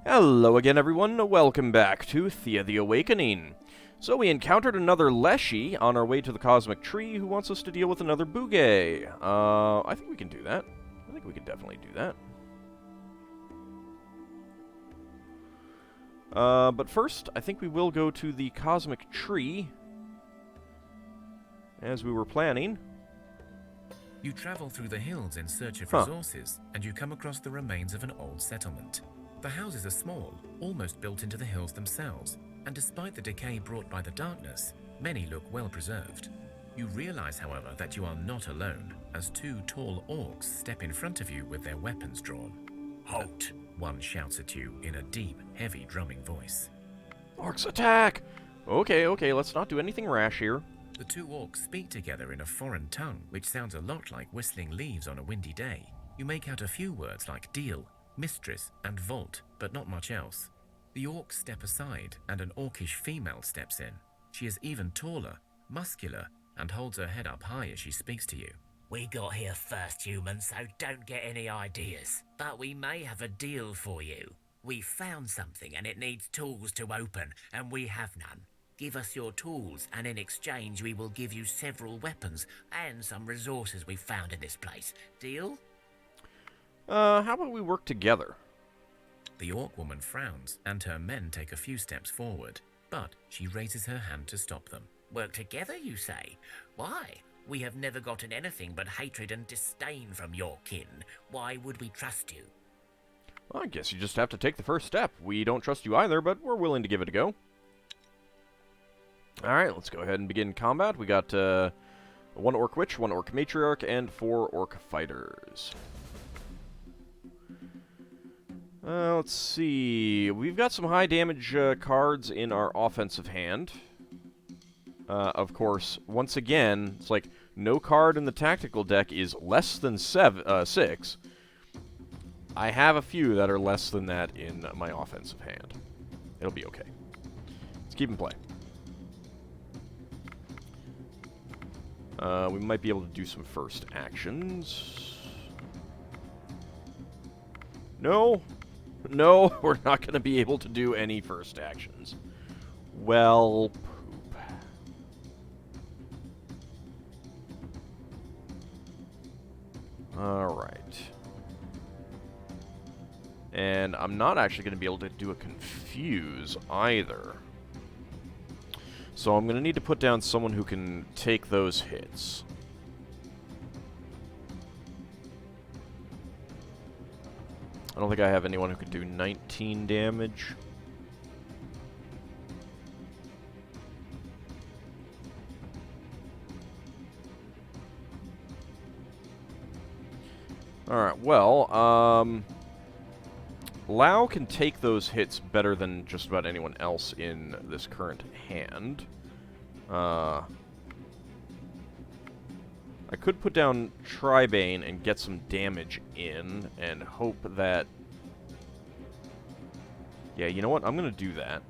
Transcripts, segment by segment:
Hello again, everyone. Welcome back to Thea the Awakening. So we encountered another Leshy on our way to the Cosmic Tree who wants us to deal with another Bugay. I think we can do that. I think we can definitely do that. But first, I think we will go to the Cosmic Tree, as we were planning. You travel through the hills in search of resources, and you come across the remains of an old settlement. The houses are small, almost built into the hills themselves, and despite the decay brought by the darkness, many look well preserved. You realize, however, that you are not alone, as two tall orcs step in front of you with their weapons drawn. "Halt!" one shouts at you in a deep, heavy drumming voice. Orcs attack! Okay, let's not do anything rash here. The two orcs speak together in a foreign tongue, which sounds a lot like whistling leaves on a windy day. You make out a few words like deal, mistress, and vault, but not much else. The orcs step aside, and an orcish female steps in. She is even taller, muscular, and holds her head up high as she speaks to you. "We got here first, humans, so don't get any ideas. But we may have a deal for you. We found something and it needs tools to open, and we have none. Give us your tools, and in exchange we will give you several weapons and some resources we found in this place. Deal?" How about we work together? The orc woman frowns, and her men take a few steps forward, but she raises her hand to stop them. "Work together, you say? Why? We have never gotten anything but hatred and disdain from your kin. Why would we trust you?" Well, I guess you just have to take the first step. We don't trust you either, but we're willing to give it a go. Alright, let's go ahead and begin combat. We got one orc witch, one orc matriarch, and 4 orc fighters. Let's see. We've got some high damage cards in our offensive hand. Of course, once again, it's like no card in the tactical deck is less than 6. I have a few that are less than that in my offensive hand. It'll be okay. Let's keep in play. We might be able to do some first actions. No, we're not going to be able to do any first actions. Well, poop. Alright. And I'm not actually going to be able to do a confuse either. So I'm going to need to put down someone who can take those hits. I don't think I have anyone who can do 19 damage. Alright, well, Lao can take those hits better than just about anyone else in this current hand. I could put down Tribane and get some damage in, and hope that... Yeah, you know what? I'm going to do that.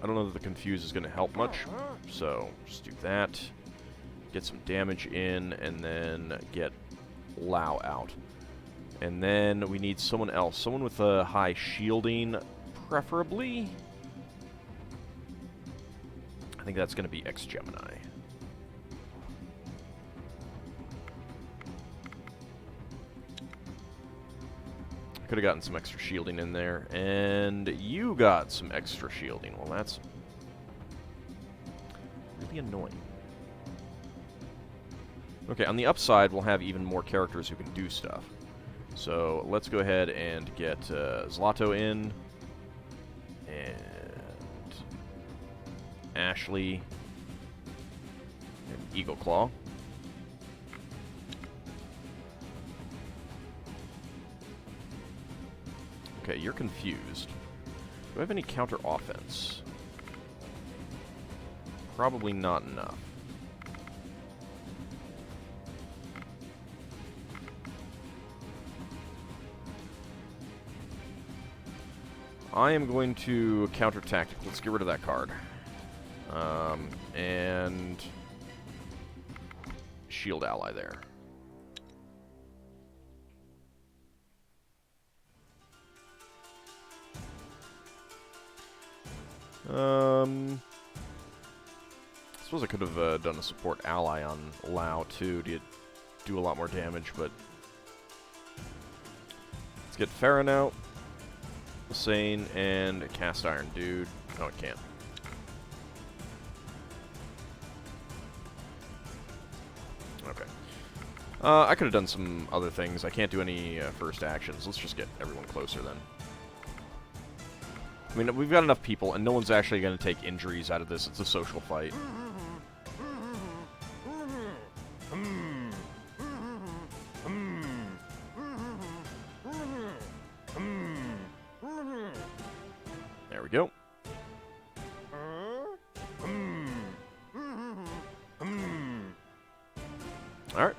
I don't know that the Confuse is going to help much, so just do that. Get some damage in, and then get Lao out. And then we need someone else. Someone with a high shielding, preferably. I think that's going to be X-Gemini. Could have gotten some extra shielding in there. And you got some extra shielding. Well, that's really annoying. Okay, on the upside, we'll have even more characters who can do stuff. So let's go ahead and get Zlato in. And Ashley. And Eagle Claw. Okay, you're confused. Do I have any counter offense? Probably not enough. I am going to counter tactic. Let's get rid of that card. And shield ally there. I suppose I could have done a support ally on Lao too to do a lot more damage, but let's get Farron out, Hussein, and a Cast Iron Dude. No, it can't. Okay. I could have done some other things. I can't do any first actions. Let's just get everyone closer then. I mean, we've got enough people, and no one's actually going to take injuries out of this. It's a social fight. There we go. Alright.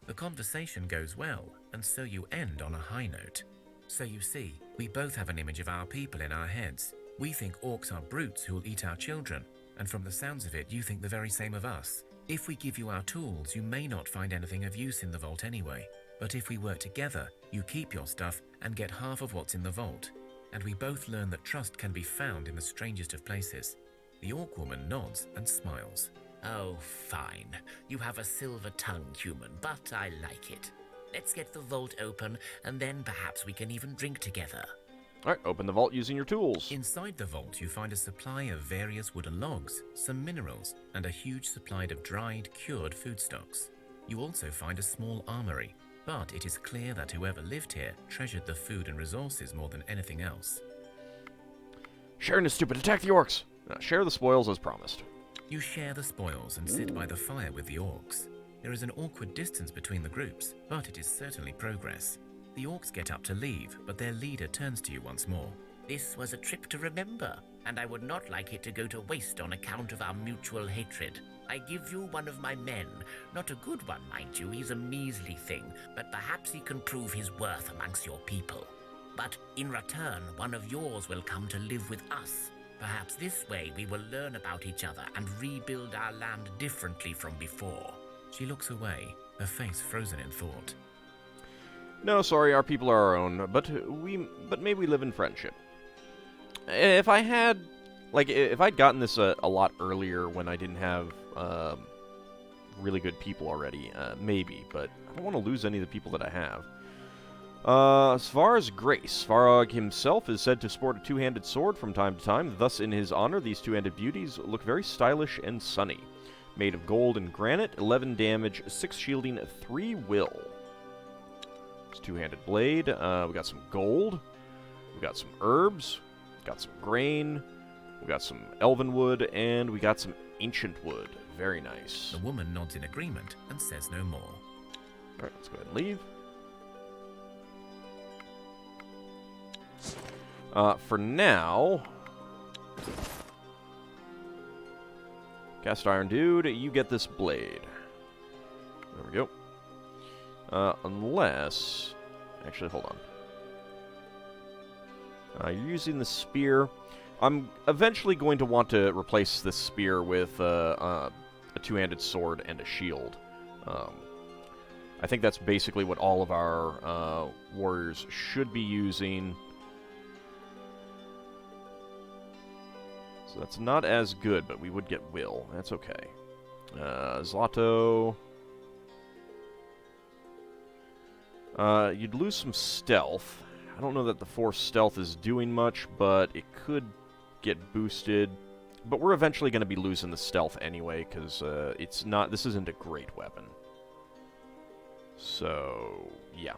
The conversation goes well, and so you end on a high note. So you see, we both have an image of our people in our heads. We think orcs are brutes who'll eat our children, and from the sounds of it, you think the very same of us. If we give you our tools, you may not find anything of use in the vault anyway. But if we work together, you keep your stuff and get half of what's in the vault. And we both learn that trust can be found in the strangest of places. The orc woman nods and smiles. Oh, fine. You have a silver tongue, human, but I like it. Let's get the vault open, and then perhaps we can even drink together. Alright, open the vault using your tools. Inside the vault, you find a supply of various wooden logs, some minerals, and a huge supply of dried, cured foodstuffs. You also find a small armory, but it is clear that whoever lived here treasured the food and resources more than anything else. Sharon is stupid. Attack the orcs. Share the spoils as promised. You share the spoils and sit by the fire with the orcs. There is an awkward distance between the groups, but it is certainly progress. The orcs get up to leave, but their leader turns to you once more. This was a trip to remember, and I would not like it to go to waste on account of our mutual hatred. I give you one of my men. Not a good one, mind you. He's a measly thing, but perhaps he can prove his worth amongst your people. But in return, one of yours will come to live with us. Perhaps this way we will learn about each other and rebuild our land differently from before. She looks away, her face frozen in thought. No, sorry, our people are our own, but may we live in friendship. If I had, if I'd gotten this a lot earlier when I didn't have really good people already, maybe, but I don't want to lose any of the people that I have. As far as grace, Svarog himself is said to sport a two-handed sword from time to time. Thus, in his honor, these two-handed beauties look very stylish and sunny. Made of gold and granite, 11 damage, 6 shielding, 3 will. It's two-handed blade. We got some gold. We got some herbs. Got some grain. We got some elven wood, and we got some ancient wood. Very nice. The woman nods in agreement and says no more. All right, let's go ahead and leave. For now, Cast Iron Dude, you get this blade. There we go. Unless... Actually, hold on. You're using the spear. I'm eventually going to want to replace this spear with a two-handed sword and a shield. I think that's basically what all of our warriors should be using. So that's not as good, but we would get will. That's okay. Zlato. You'd lose some stealth. I don't know that the force stealth is doing much, but it could get boosted. But we're eventually going to be losing the stealth anyway, because it's not. This isn't a great weapon. So yeah.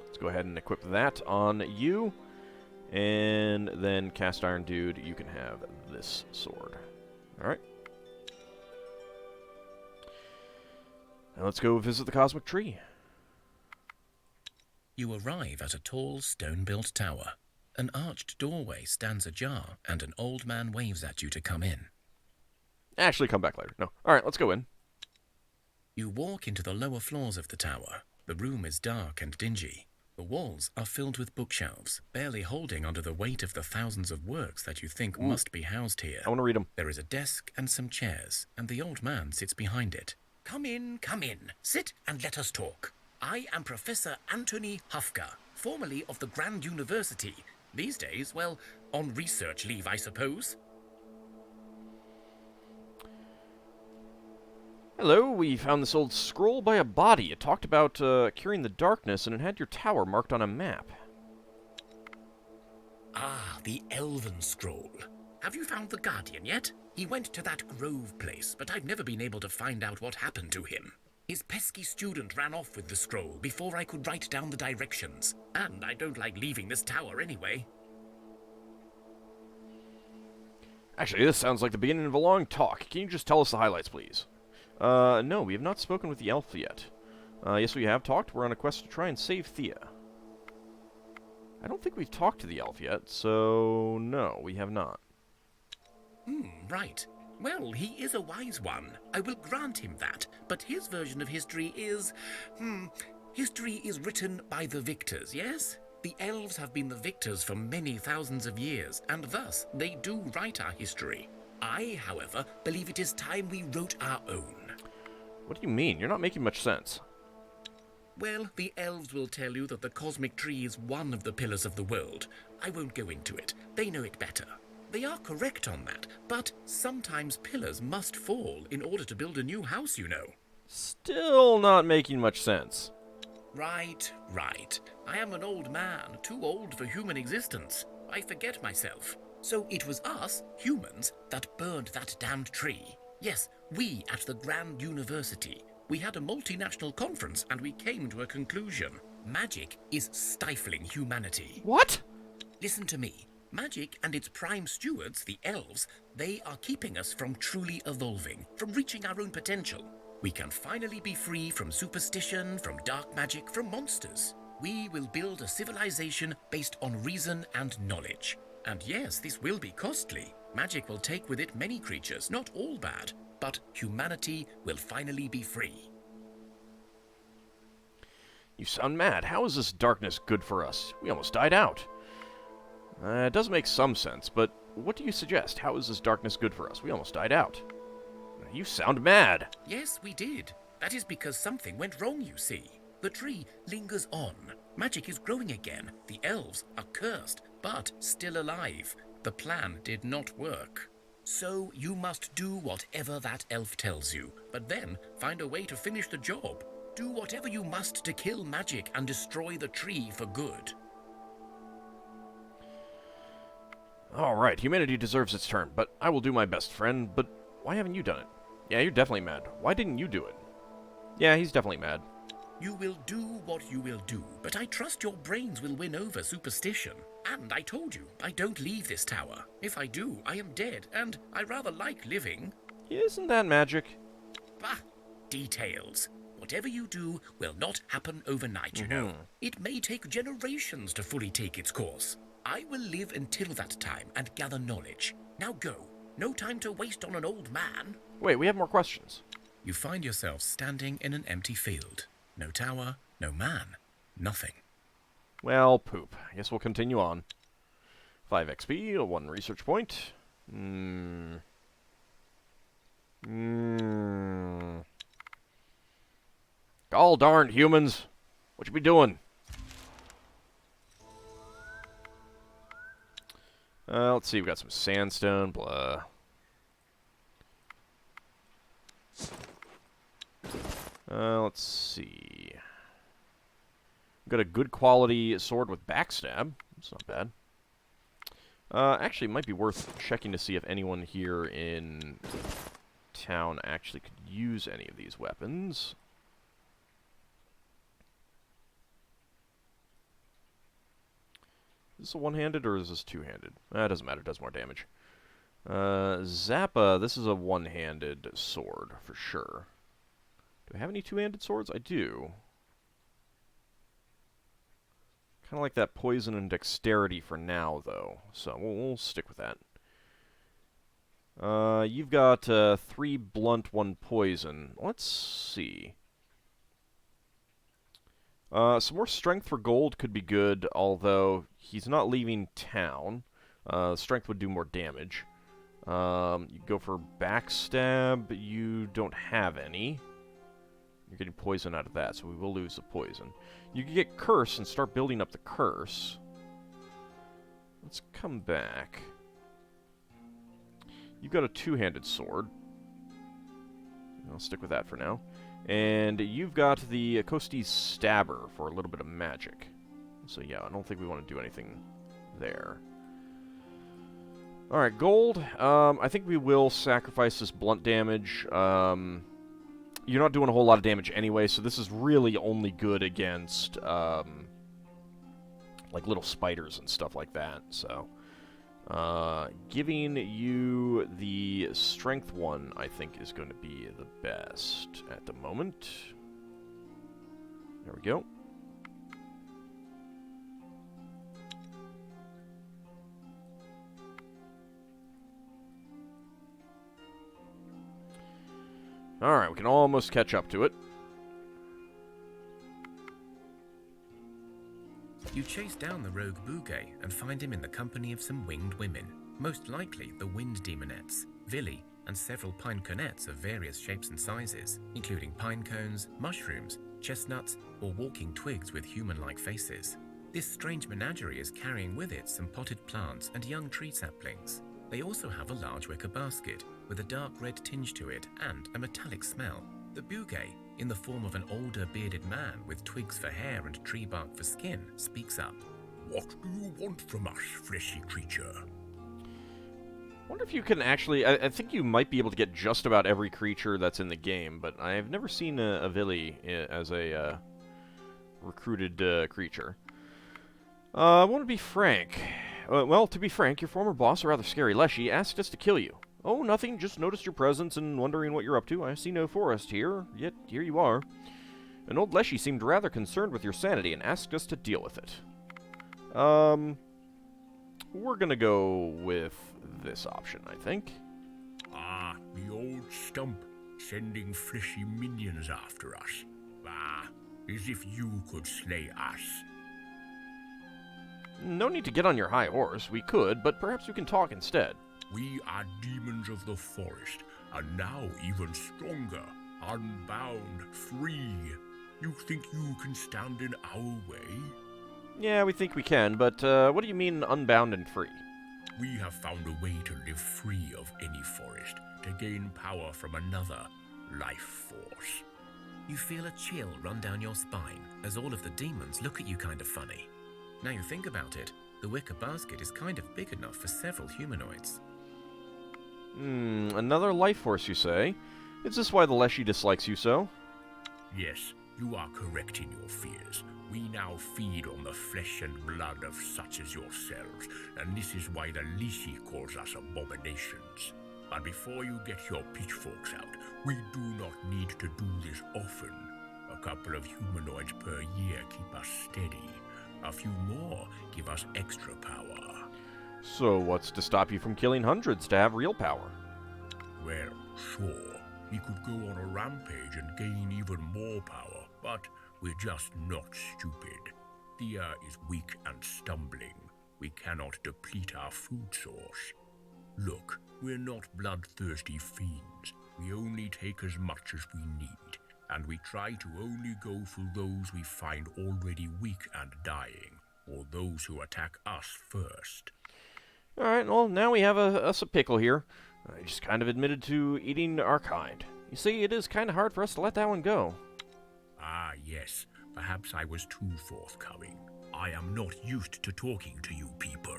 Let's go ahead and equip that on you. And then, Cast Iron Dude, you can have this sword. Alright. Now let's go visit the Cosmic Tree. You arrive at a tall, stone-built tower. An arched doorway stands ajar, and an old man waves at you to come in. Actually, come back later. No. Alright, let's go in. You walk into the lower floors of the tower. The room is dark and dingy. The walls are filled with bookshelves, barely holding under the weight of the thousands of works that you think must be housed here. I want to read them. There is a desk and some chairs, and the old man sits behind it. Come in, come in. Sit and let us talk. I am Professor Anthony Hufka, formerly of the Grand University. These days, well, On research leave, I suppose. Hello, we found this old scroll by a body. It talked about curing the darkness, and it had your tower marked on a map. Ah, the Elven Scroll. Have you found the Guardian yet? He went to that Grove place, but I've never been able to find out what happened to him. His pesky student ran off with the scroll before I could write down the directions. And I don't like leaving this tower anyway. Actually, this sounds like the beginning of a long talk. Can you just tell us the highlights, please? No, we have not spoken with the elf yet. Yes, we have talked. We're on a quest to try and save Thea. I don't think we've talked to the elf yet, so no, we have not. Right. Well, he is a wise one. I will grant him that. But his version of history is... history is written by the victors, yes? The elves have been the victors for many thousands of years, and thus they do write our history. I, however, believe it is time we wrote our own. What do you mean? You're not making much sense. Well, the elves will tell you that the cosmic tree is one of the pillars of the world. I won't go into it. They know it better. They are correct on that, but sometimes pillars must fall in order to build a new house, you know. Still not making much sense. Right. I am an old man, too old for human existence. I forget myself. So it was us, humans, that burned that damned tree. Yes, we at the Grand University. We had a multinational conference and we came to a conclusion. Magic is stifling humanity. What? Listen to me. Magic and its prime stewards, the elves, they are keeping us from truly evolving, from reaching our own potential. We can finally be free from superstition, from dark magic, from monsters. We will build a civilization based on reason and knowledge. And yes, this will be costly. Magic will take with it many creatures, not all bad, but humanity will finally be free. You sound mad. How is this darkness good for us? We almost died out. It does make some sense, but what do you suggest? How is this darkness good for us? We almost died out. You sound mad. Yes, we did. That is because something went wrong, you see. The tree lingers on. Magic is growing again. The elves are cursed, but still alive. The plan did not work. So you must do whatever that elf tells you, but then find a way to finish the job. Do whatever you must to kill magic and destroy the tree for good. All right, humanity deserves its turn, but I will do my best, friend. But why haven't you done it? Yeah, you're definitely mad. Why didn't you do it? Yeah, he's definitely mad. You will do what you will do, but I trust your brains will win over superstition. And I told you, I don't leave this tower. If I do, I am dead, and I rather like living. Isn't that magic? Bah! Details. Whatever you do will not happen overnight, you know. It may take generations to fully take its course. I will live until that time and gather knowledge. Now go. No time to waste on an old man. Wait, we have more questions. You find yourself standing in an empty field. No tower, no man, nothing. Well, poop. I guess we'll continue on. 5 XP, 1 research point. Gall darned humans. What you be doing? Let's see, we've got some sandstone, blah. Let's see. Got a good quality sword with backstab. That's not bad. Actually, it might be worth checking to see if anyone here in town actually could use any of these weapons. Is this a one-handed or is this two-handed? It doesn't matter, it does more damage. Zappa, this is a one-handed sword, for sure. Do I have any two-handed swords? I do. Kind of like that poison and dexterity for now, though. So we'll stick with that. You've got 3 blunt, 1 poison. Let's see. Some more strength for gold could be good, although he's not leaving town. Strength would do more damage. You go for backstab. You don't have any. You're getting poison out of that, so we will lose the poison. You can get curse and start building up the curse. let's come back. You've got a two-handed sword. I'll stick with that for now. And you've got the Kosti's Stabber for a little bit of magic. So yeah, I don't think we want to do anything there. Alright, gold. I think we will sacrifice this blunt damage. You're not doing a whole lot of damage anyway, so this is really only good against, like little spiders and stuff like that, so... giving you the strength one, I think, is going to be the best at the moment. There we go. Alright, we can almost catch up to it. You chase down the rogue Bouquet and find him in the company of some winged women, most likely the wind demonettes, Villy, and several pine conettes of various shapes and sizes, including pine cones, mushrooms, chestnuts, or walking twigs with human-like faces. This strange menagerie is carrying with it some potted plants and young tree saplings. They also have a large wicker basket with a dark red tinge to it and a metallic smell. The Bouquet, in the form of an older bearded man with twigs for hair and tree bark for skin, speaks up. What do you want from us, fleshy creature? I wonder if you can actually... I think you might be able to get just about every creature that's in the game, but I've never seen a Villy as a recruited creature. I want to be frank. Well, to be frank, your former boss, a rather scary Leshy, asked us to kill you. Oh, nothing, just noticed your presence and wondering what you're up to. I see no forest here, yet here you are. And old Leshy seemed rather concerned with your sanity and asked us to deal with it. We're gonna go with this option, I think. Ah, the old stump, sending fleshy minions after us. Ah, as if you could slay us. No need to get on your high horse. We could, but perhaps we can talk instead. We are demons of the forest, and now even stronger, unbound, free. You think you can stand in our way? Yeah, we think we can, but what do you mean unbound and free? We have found a way to live free of any forest, to gain power from another life force. You feel a chill run down your spine as all of the demons look at you kind of funny. Now you think about it, the wicker basket is kind of big enough for several humanoids. Another life force, you say? Is this why the Leshy dislikes you so? Yes, you are correct in your fears. We now feed on the flesh and blood of such as yourselves, and this is why the Leshy calls us abominations. But before you get your pitchforks out, we do not need to do this often. A couple of humanoids per year keep us steady. A few more give us extra power. So what's to stop you from killing hundreds to have real power? Well, sure, we could go on a rampage and gain even more power, but we're just not stupid. Thea is weak and stumbling. We cannot deplete our food source. Look, we're not bloodthirsty fiends. We only take as much as we need, and we try to only go for those we find already weak and dying, or those who attack us first. Alright, well, now we have us a pickle here. I just kind of admitted to eating our kind. You see, it is kind of hard for us to let that one go. Ah, yes. Perhaps I was too forthcoming. I am not used to talking to you people.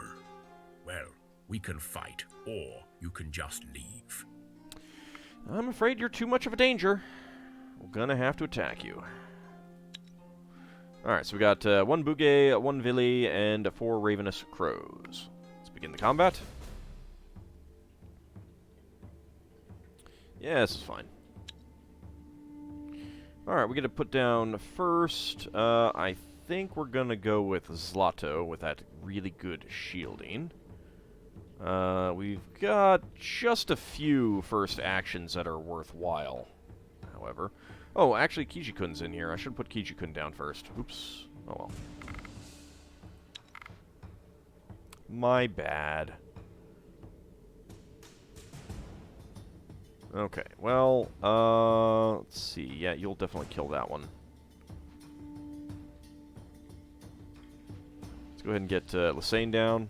Well, we can fight, or you can just leave. I'm afraid you're too much of a danger. We're gonna have to attack you. Alright, so we got 1 Bouquet, 1 Villy, and 4 Ravenous Crows. Let's begin the combat. Yeah, this is fine. Alright, we're gonna put down first, I think we're gonna go with Zlato with that really good shielding. We've got just a few first actions that are worthwhile, however. Oh, actually, Kijikun in here. I should put Kijikun down first. Oops. Oh well. My bad. Okay, well, let's see. Yeah, you'll definitely kill that one. Let's go ahead and get Lysane down.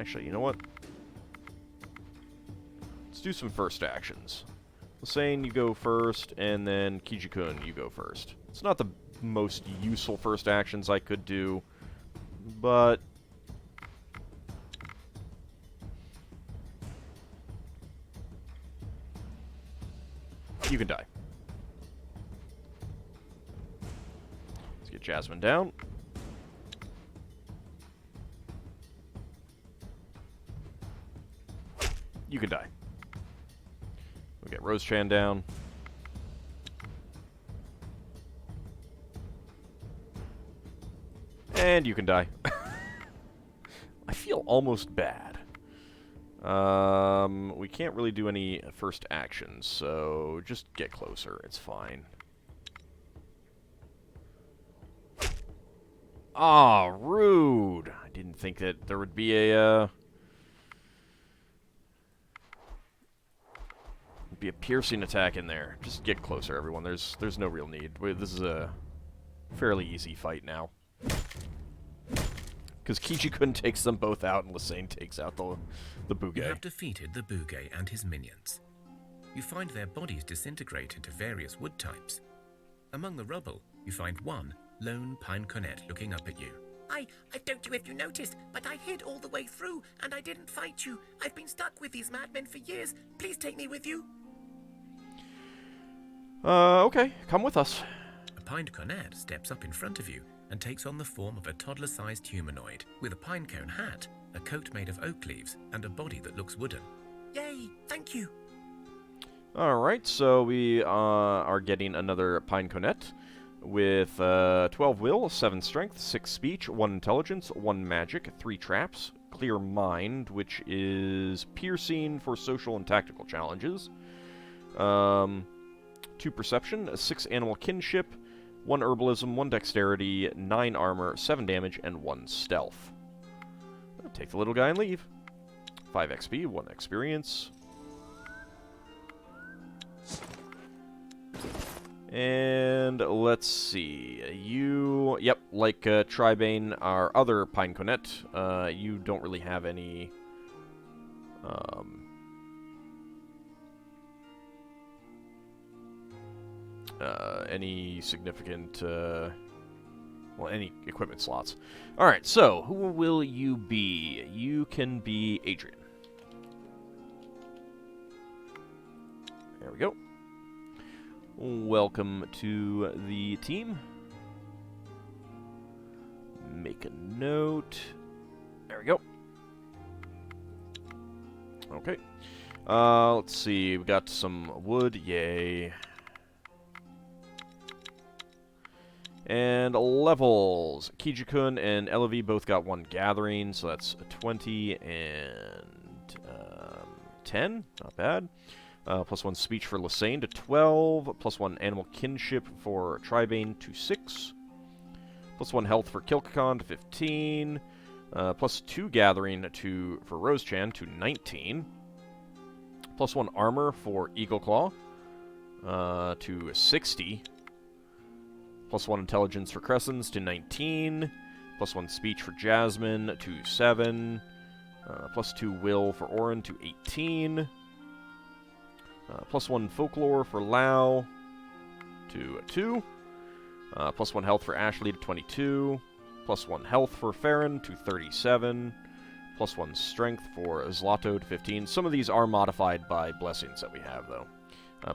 Actually, you know what? Let's do some first actions. Lasane, you go first, and then Kijikun, you go first. It's not the most useful first actions I could do, but you can die. Let's get Jasmine down. You can die. We'll get Rose-chan down. And you can die. I feel almost bad. We can't really do any first actions, so just get closer. It's fine. Ah, rude. I didn't think that there would be a piercing attack in there. Just get closer, everyone. There's no real need. This is a fairly easy fight now. Because Kijikun takes them both out, and Lasane takes out the Bugei. You have defeated the Bugei and his minions. You find their bodies disintegrate into various wood types. Among the rubble, you find one lone pine cornet looking up at you. I don't know if you noticed, but I hid all the way through, and I didn't fight you. I've been stuck with these madmen for years. Please take me with you. Okay. Come with us. A pine cornet steps up in front of you and takes on the form of a toddler-sized humanoid with a pine cone hat, a coat made of oak leaves, and a body that looks wooden. Yay, thank you. Alright, so we are getting another Pine Cornet with 12 will, 7 strength, 6 speech, 1 intelligence, 1 magic, 3 traps, clear mind, which is piercing for social and tactical challenges, 2 perception, 6 animal kinship, 1 herbalism, 1 dexterity, 9 armor, 7 damage, and 1 stealth. Take the little guy and leave. 5 XP, 1 experience. And let's see. You, yep, like Tribane, our other Pine Cornet, you don't really have any significant, well, any equipment slots. Alright, so, who will you be? You can be Adrian. There we go. Welcome to the team. Make a note. There we go. Okay. Let's see. We got some wood. Yay. And levels. Kijikun and Elevi both got 1 gathering, so that's 20 and 10. Not bad. Plus 1 speech for Lasane to 12. Plus 1 animal kinship for Tribane to 6. Plus 1 health for Kilkakon to 15. Plus 2 gathering for Rose-chan to 19. Plus 1 armor for Eagle Claw to 60. Plus 1 intelligence for Cressons to 19. Plus 1 speech for Jasmine to 7. Plus 2 will for Orin to 18. Plus 1 folklore for Lao to 2. Plus 1 health for Ashley to 22. Plus 1 health for Farron to 37. Plus 1 strength for Zlato to 15. Some of these are modified by blessings that we have, though.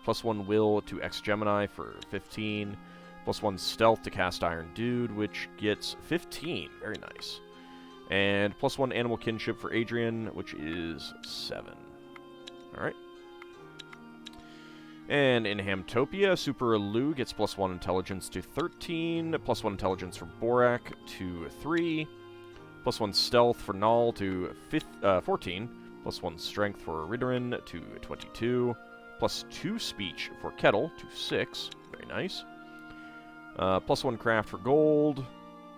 Plus 1 will to X-Gemini for 15. Plus 1 stealth to Cast Iron Dude, which gets 15. Very nice. And plus 1 animal kinship for Adrian, which is 7. Alright. And in Hamtopia, Super Lu gets plus 1 intelligence to 13, plus 1 intelligence for Borak to 3, plus 1 stealth for Null to 14, plus 1 strength for Ridorin to 22, plus 2 speech for Kettle to 6, very nice, plus 1 craft for Gold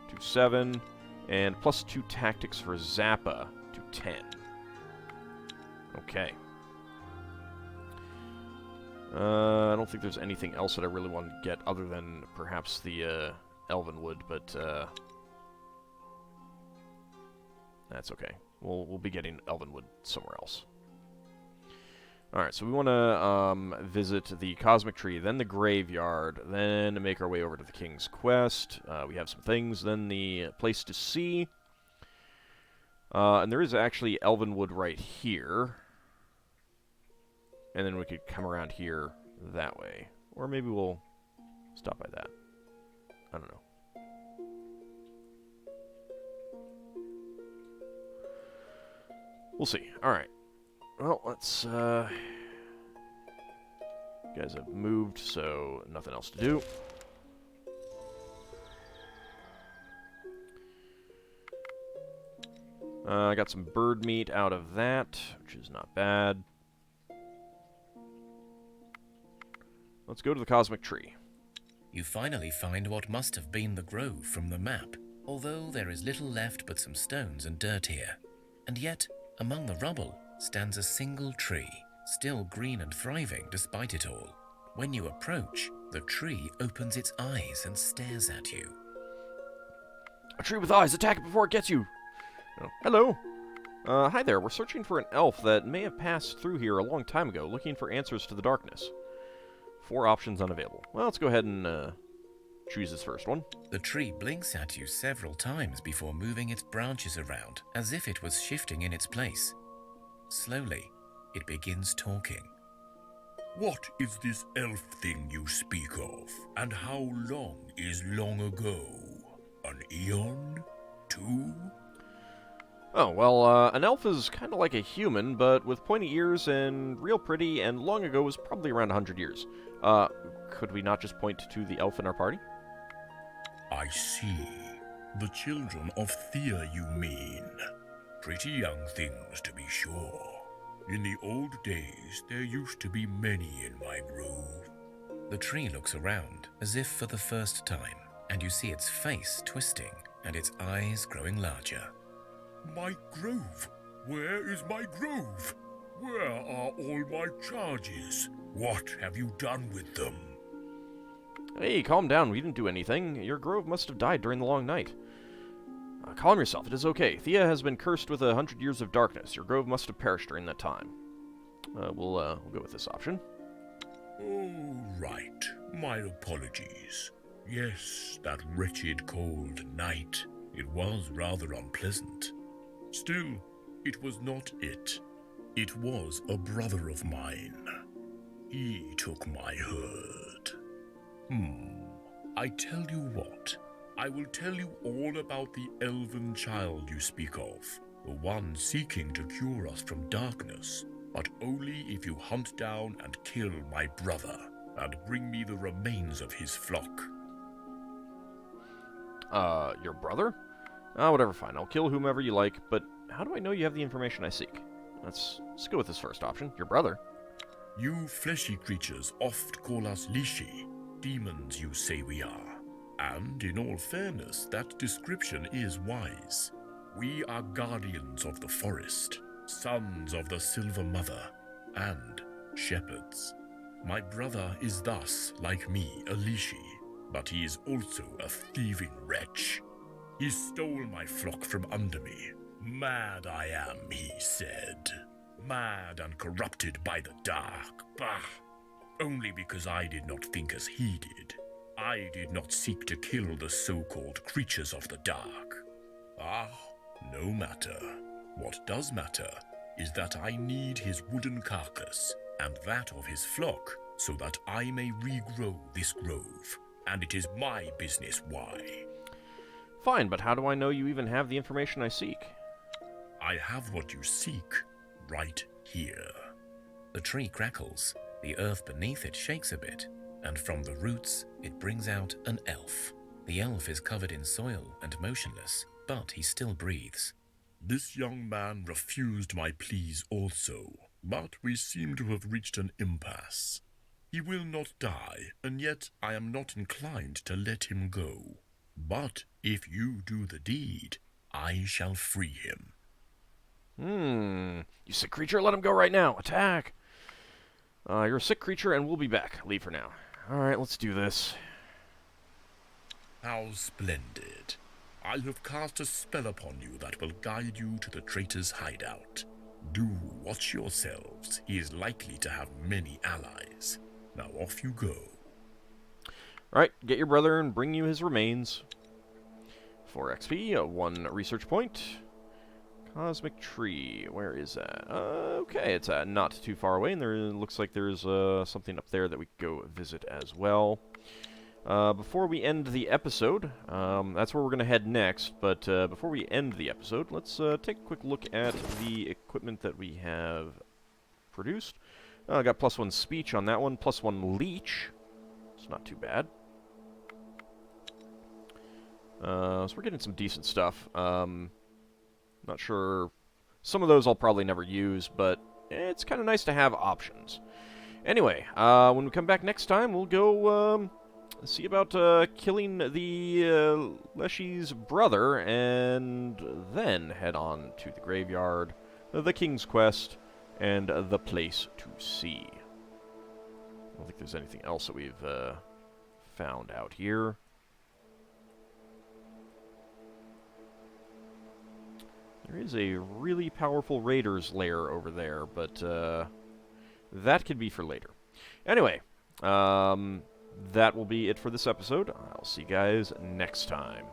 to 7, and plus 2 tactics for Zappa to 10. Okay. I don't think there's anything else that I really want to get other than perhaps the Elvenwood, but that's okay. We'll be getting Elvenwood somewhere else. Alright, so we want to visit the Cosmic Tree, then the Graveyard, then make our way over to the King's Quest. We have some things, then the Place to See. And there is actually Elvenwood right here. And then we could come around here that way. Or maybe we'll stop by that. I don't know. We'll see. Alright. Well, let's, you guys have moved, so nothing else to do. I got some bird meat out of that, which is not bad. Let's go to the Cosmic Tree. You finally find what must have been the grove from the map, although there is little left but some stones and dirt here. And yet, among the rubble, stands a single tree, still green and thriving despite it all. When you approach, the tree opens its eyes and stares at you. A tree with eyes, attack it before it gets you! Oh, hello! Hi there, we're searching for an elf that may have passed through here a long time ago, looking for answers to the darkness. 4 options unavailable. Well, let's go ahead and choose this first one. The tree blinks at you several times before moving its branches around, as if it was shifting in its place. Slowly, it begins talking. What is this elf thing you speak of? And how long is long ago? An eon? 2? Oh, well, an elf is kind of like a human, but with pointy ears and real pretty, and long ago was probably around 100 years. Could we not just point to the elf in our party? I see. The children of Thea, you mean. Pretty young things, to be sure. In the old days, there used to be many in my grove. The tree looks around, as if for the first time, and you see its face twisting and its eyes growing larger. My grove? Where is my grove? Where are all my charges? What have you done with them? Hey, calm down, we didn't do anything. Your grove must have died during the long night. Calm yourself, it is okay. Thea has been cursed with 100 years of darkness. Your grove must have perished during that time. We'll go with this option. Oh, right. My apologies. Yes, that wretched cold night. It was rather unpleasant. Still, it was not it. It was a brother of mine. He took my herd. I tell you what. I will tell you all about the elven child you speak of, the one seeking to cure us from darkness, but only if you hunt down and kill my brother, and bring me the remains of his flock. Your brother? Whatever, fine. I'll kill whomever you like, but how do I know you have the information I seek? Let's go with this first option. Your brother. You fleshy creatures oft call us Lishi. Demons, you say we are. And in all fairness, that description is wise. We are guardians of the forest, sons of the Silver Mother, and shepherds. My brother is thus, like me, a Lishi, but he is also a thieving wretch. He stole my flock from under me. Mad I am, he said. Mad and corrupted by the dark. Bah! Only because I did not think as he did. I did not seek to kill the so-called creatures of the dark. No matter. What does matter is that I need his wooden carcass and that of his flock so that I may regrow this grove, and it is my business why. Fine, but how do I know you even have the information I seek? I have what you seek right here. The tree crackles, the earth beneath it shakes a bit, and from the roots it brings out an elf. The elf is covered in soil and motionless, but he still breathes. This young man refused my pleas also, but we seem to have reached an impasse. He will not die, and yet I am not inclined to let him go. But if you do the deed, I shall free him. You sick creature, let him go right now. Attack! You're a sick creature, and we'll be back. Leave for now. Alright, let's do this. How splendid. I have cast a spell upon you that will guide you to the traitor's hideout. Do watch yourselves. He is likely to have many allies. Now off you go. Alright, get your brother and bring you his remains. 4 XP, 1 research point. Cosmic Tree, where is that? Okay, it's not too far away, and there looks like there's something up there that we can go visit as well. Before we end the episode, that's where we're going to head next, but before we end the episode, let's take a quick look at the equipment that we have produced. I got +1 speech on that one, +1 leech. It's not too bad. So we're getting some decent stuff. Not sure. Some of those I'll probably never use, but it's kind of nice to have options. Anyway, when we come back next time, we'll go see about killing the Leshy's brother, and then head on to the graveyard, the King's Quest, and the place to see. I don't think there's anything else that we've found out here. There is a really powerful Raiders lair over there, but that could be for later. Anyway, that will be it for this episode. I'll see you guys next time.